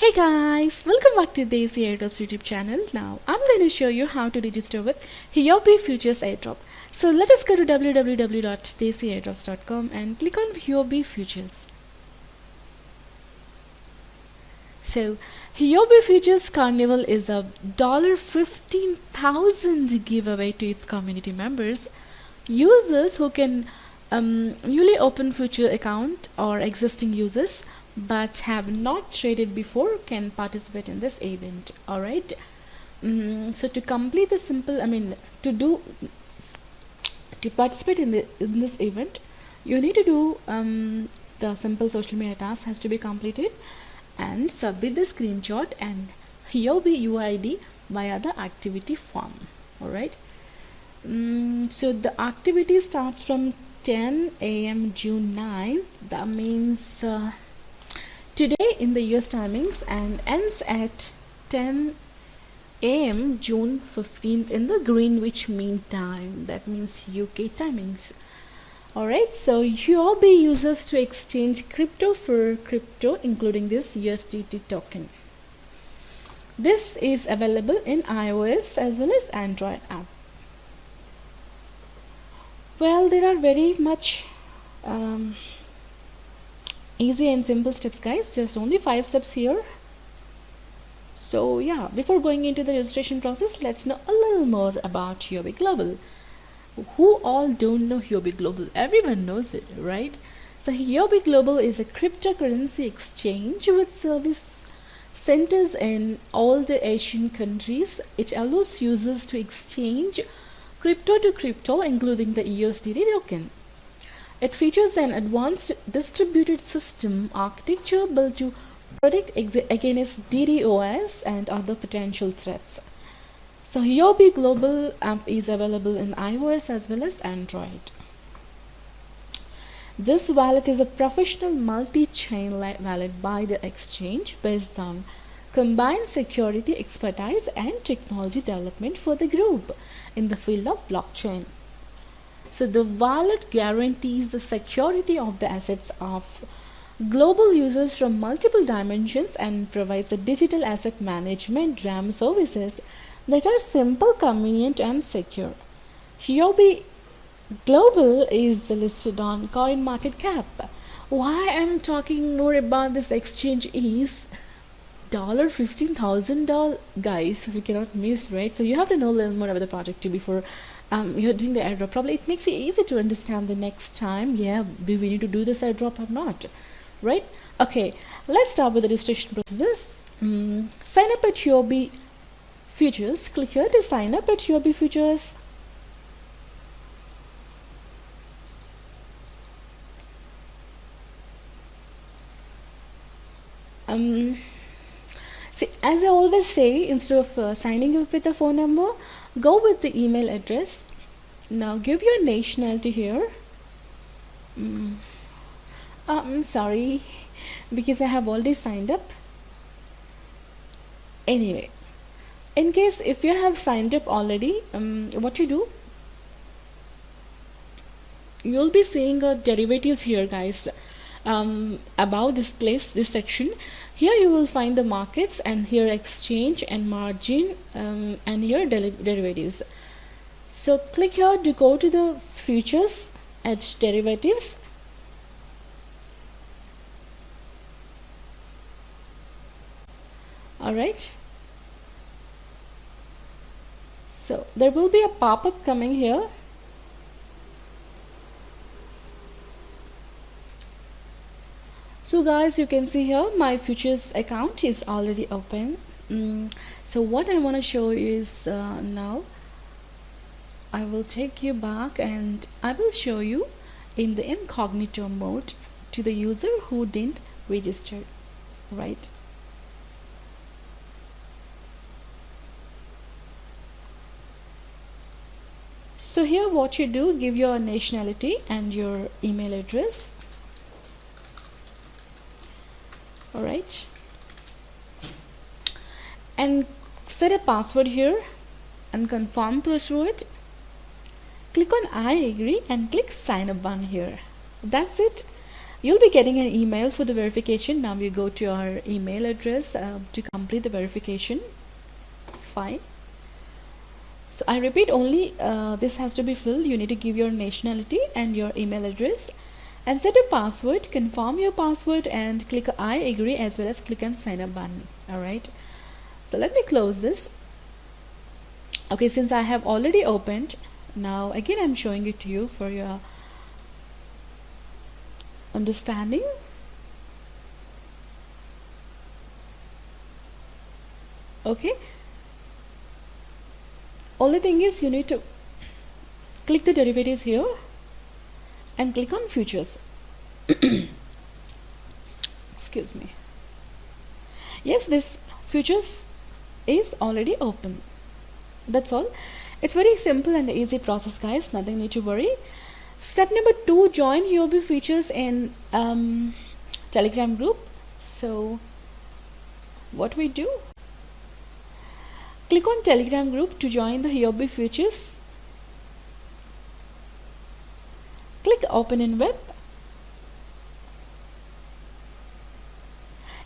Hey guys, welcome back to the Desi Airdrops YouTube channel. Now I'm going to show you how to register with Huobi Futures Airdrop. So let us go to www.desiairdrops.com and click on Huobi Futures. So Huobi Futures Carnival is a $15,000 giveaway to its community members. Users who can newly open future account or existing users but have not traded before can participate in this event. All right. So to complete the simple, to participate in this event, you need to do the simple social media task has to be completed and submit the screenshot and Huobi UID via the activity form. All right. So the activity starts from 10 a.m. June 9th. That means today in the US timings, and ends at 10 a.m. June 15th in the Greenwich Mean Time. That means UK timings. Alright, so Huobi users to exchange crypto for crypto, including this USDT token. This is available in iOS as well as Android app. Well, there are very much easy and simple steps, guys. Just only 5 steps here. So yeah, before going into the registration process, let's know a little more about Huobi Global. Who all don't know Huobi Global? Everyone knows it, right? So Huobi Global is a cryptocurrency exchange with service centers in all the Asian countries. It allows users to exchange crypto to crypto, including the USDT token. It features an advanced distributed system architecture built to protect against DDoS and other potential threats. So Huobi Global app is available in iOS as well as Android. This wallet is a professional multi-chain wallet by the exchange based on combined security expertise and technology development for the group in the field of blockchain. So the wallet guarantees the security of the assets of global users from multiple dimensions and provides a digital asset management DRAM services that are simple, convenient and secure. Huobi Global is listed on CoinMarketCap. Why I'm talking more about this exchange is $15,000, guys. We cannot miss, right? So you have to know a little more about the project too before you're doing the airdrop. Probably it makes it easy to understand the next time, yeah, do we need to do this airdrop or not, right? Okay, let's start with the registration process. Sign up at Huobi Futures. Click here to sign up at Huobi Futures. See, as I always say, instead of signing up with a phone number, go with the email address. Now give your nationality here. I'm sorry, because I have already signed up. Anyway, in case if you have signed up already, what you do, you'll be seeing derivatives here, guys. About this place, this section here you will find the markets, and here exchange and margin, and here derivatives. So click here to go to the futures at derivatives. Alright, so there will be a pop-up coming here. So guys, you can see here my futures account is already open. So what I want to show you is now I will take you back and I will show you in the incognito mode to the user who didn't register, right? So here what you do, give your nationality and your email address. Alright, and set a password here and confirm password. Click on I agree and click sign up button here. That's it. You'll be getting an email for the verification. Now you go to your email address to complete the verification. Fine. So I repeat, only this has to be filled. You need to give your nationality and your email address and set a password. Confirm your password and click I agree, as well as click on sign up button. Alright, so let me close this. Okay, since I have already opened, now again I'm showing it to you for your understanding. Okay, only thing is you need to click the derivatives here and click on futures. Excuse me. Yes, this futures is already open. That's all. It's very simple and easy process, guys. Nothing need to worry. Step number 2, join Huobi Futures in Telegram group. So what we do, click on Telegram group to join the Huobi Futures. Click open in web.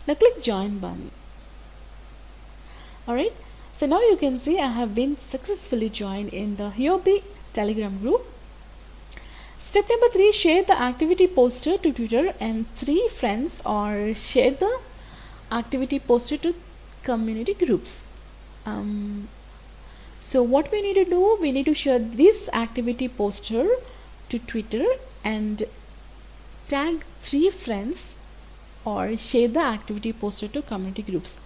Now click join button. Alright, so now you can see I have been successfully joined in the Huobi Telegram group. Step number 3, share the activity poster to Twitter and 3 friends, or share the activity poster to community groups. So what we need to do, we need to share this activity poster to Twitter and tag 3 friends, or share the activity poster to community groups.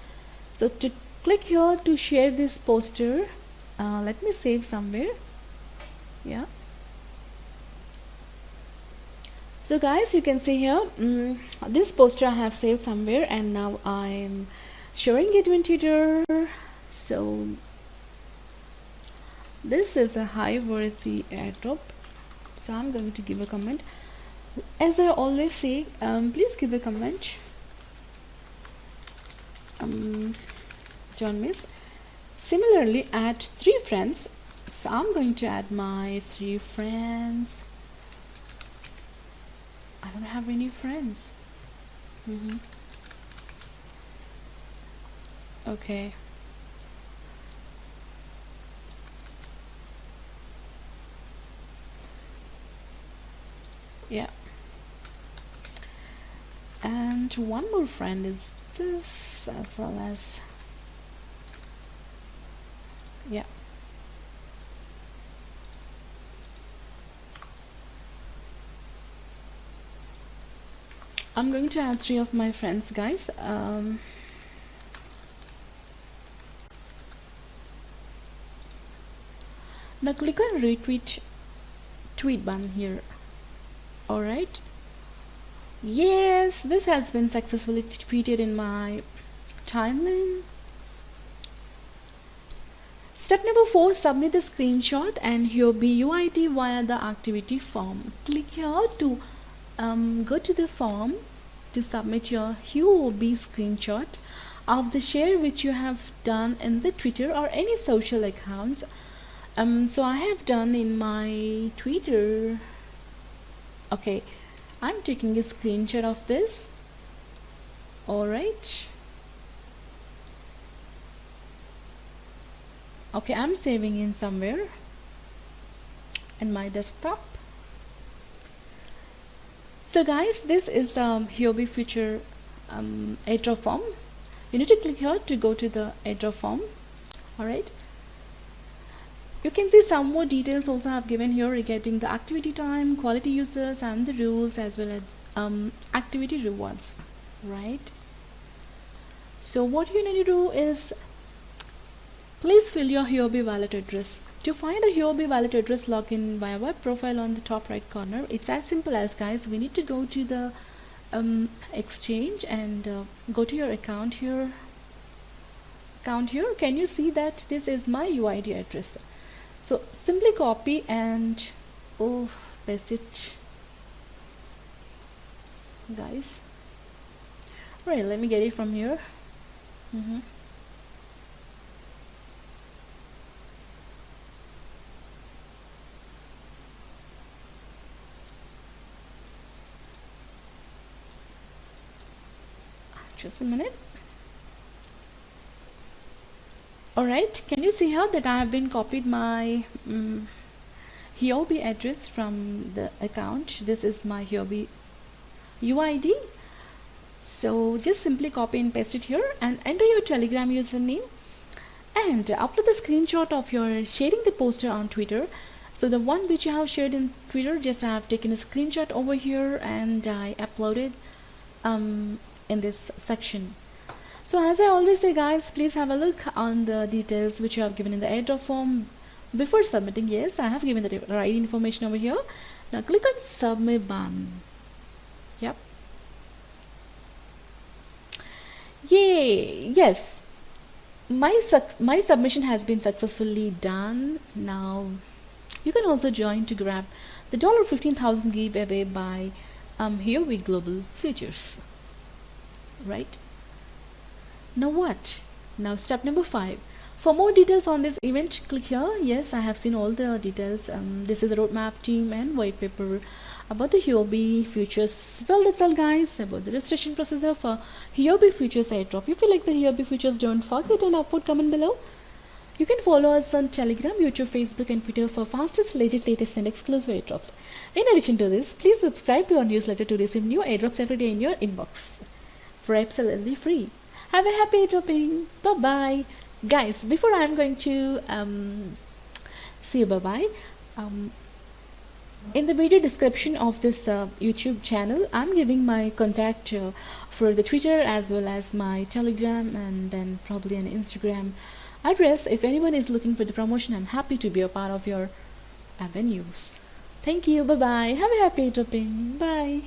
So to click here to share this poster, let me save somewhere. Yeah, so guys, you can see here this poster I have saved somewhere, and now I am sharing it in Twitter. So this is a high worthy airdrop, so I'm going to give a comment. As I always say, please give a comment. John Miss. Similarly, add 3 friends. So I'm going to add my 3 friends. I don't have any friends. Okay. Yeah. And one more friend is this, as well as, yeah. I'm going to add 3 of my friends, guys. Now click on retweet tweet button here. Alright. Yes, this has been successfully tweeted in my timeline. Step number 4, submit the screenshot and Huobi UID via the activity form. Click here to go to the form to submit your Huobi screenshot of the share which you have done in the Twitter or any social accounts. So I have done in my Twitter. Okay, I'm taking a screenshot of this. Alright. Okay, I'm saving in somewhere in my desktop. So guys, this is Huobi Future airdrop form. You need to click here to go to the airdrop form. Alright. You can see some more details also I have given here regarding the activity time, quality users and the rules, as well as activity rewards, right? So what you need to do is, please fill your Huobi wallet address. To find a Huobi wallet address, log in via web profile on the top right corner. It's as simple as, guys, we need to go to the exchange and go to your account here. Can you see that this is my UID address? So simply copy and paste it, guys. Right, let me get it from here. Just a minute. Alright, can you see here that I have been copied my Huobi address from the account. This is my Huobi UID. So just simply copy and paste it here and enter your Telegram username and upload the screenshot of your sharing the poster on Twitter. So the one which you have shared in Twitter, just I have taken a screenshot over here and I uploaded in this section. So as I always say guys, please have a look on the details which you have given in the airdrop form before submitting. Yes, I have given the right information over here. Now click on submit button. Yep. Yay! Yes, my submission has been successfully done. Now you can also join to grab the $15,000 giveaway by Huobi Global Futures. Right? Now what? Now step number 5. For more details on this event, click here. Yes, I have seen all the details. This is the roadmap, team and white paper about the Huobi Futures. Well, that's all guys about the registration procedure for Huobi Futures airdrop. If you like the Huobi Futures, don't forget an upvote comment below. You can follow us on Telegram, YouTube, Facebook and Twitter for fastest, legit, latest and exclusive airdrops. In addition to this, please subscribe to our newsletter to receive new airdrops every day in your inbox for absolutely free. Have a happy airdropping. Bye bye. Guys, before I'm going to say bye bye, in the video description of this YouTube channel, I'm giving my contact for the Twitter as well as my Telegram and then probably an Instagram address. If anyone is looking for the promotion, I'm happy to be a part of your avenues. Thank you. Bye bye. Have a happy airdropping. Bye.